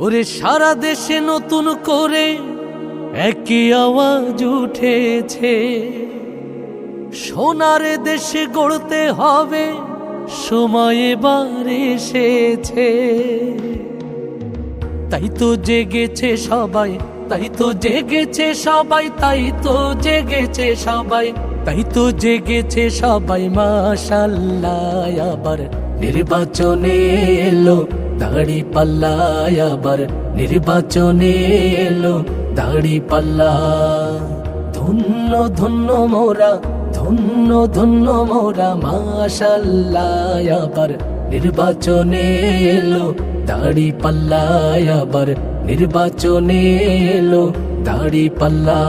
ওরে সারা দেশে নতুন করে একই আওয়াজ উঠেছে, সোনার দেশে গড়তে হবে, সময় এবার এসেছে। তাই তো জেগেছে সবাই, তাই তো জেগেছে সবাই, তাই তো জেগেছে সবাই, তাই তো জেগেছে সবাই। মাশাআল্লাহ আবার নির্বাচনে এলো দাঁড়িপাল্লা, আবার নির্বাচনে এলো দাঁড়িপাল্লা। ধন্য ধন্য মোরা, ধন্য ধন্য মোরা, মাশাআল্লাহ আবার নির্বাচনে এলো দাঁড়িপাল্লা, আবার নির্বাচনে এলো দাঁড়িপাল্লা।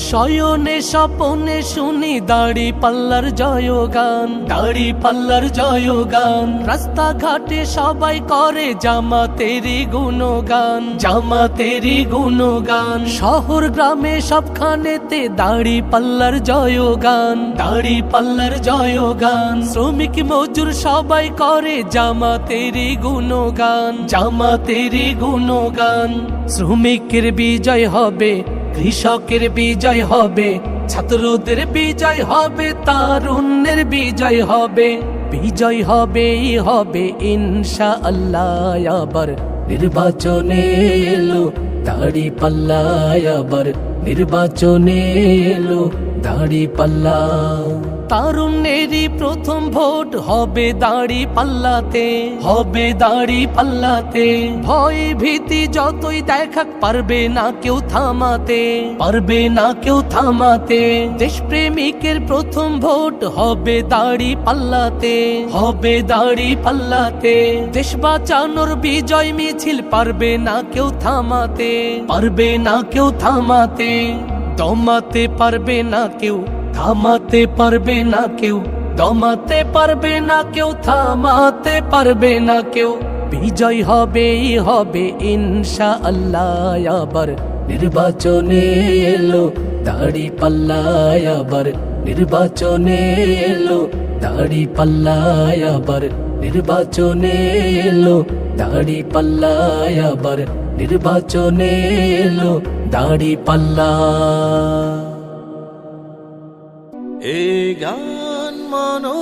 শয়নে স্বপনে শুনি দাঁড়িপাল্লার জয়গান, দাঁড়িপাল্লার জয়গান। রাস্তাঘাটে সবাই করে জামাতেরই গুণগান, জামাতেরই গুণগান। শহর গ্রামে সবখানেতে দাঁড়িপাল্লার জয়গান, দাঁড়িপাল্লার জয়গান। শ্রমিক মজুর সবাই করে জামাতেরই গুণগান, জামাতেরই গুণগান। শ্রমিকের বিজয় হবে, কৃষকের বিজয় হবে, ছাত্রদের বিজয় হবে, তারুণ্যের বিজয় হবে, বিজয় হবেই হবে ইনশাআল্লাহ। আবার নির্বাচনে এলো দাঁড়িপাল্লা, আবার নির্বাচনে এলো দাঁড়িপাল্লা। তারুণ্যেরই প্রথম ভোট হবে দাঁড়িপাল্লাতে, হবে দাঁড়িপাল্লাতে। ভয় ভীতি যতই দেখাক পারবে না কেউ থামাতে, পারবে না কেউ থামাতে। দেশপ্রেমিকের প্রথম ভোট হবে দাঁড়িপাল্লাতে, হবে দাঁড়িপাল্লাতে। দেশ বাঁচানোর বিজয় মিছিল পারবে না কেউ থামাতে, পারবে না কেউ থামাতে। দমাতে পারবে না কেউ, থামাতে পারবে না কেউ, দমাতে পারবে না কেউ, থামাতে পারবে না কেউ। বিজয় হবেই হবে ইনশাআল্লাহ। আবার নির্বাচনে এলো দাঁড়িপাল্লা, আবার নির্বাচনে এলো দাঁড়িপাল্লা, আবার নির্বাচনে এলো দাঁড়িপাল্লা, আবার নির্বাচনে এলো দাঁড়িপাল্লা। এই গান মনো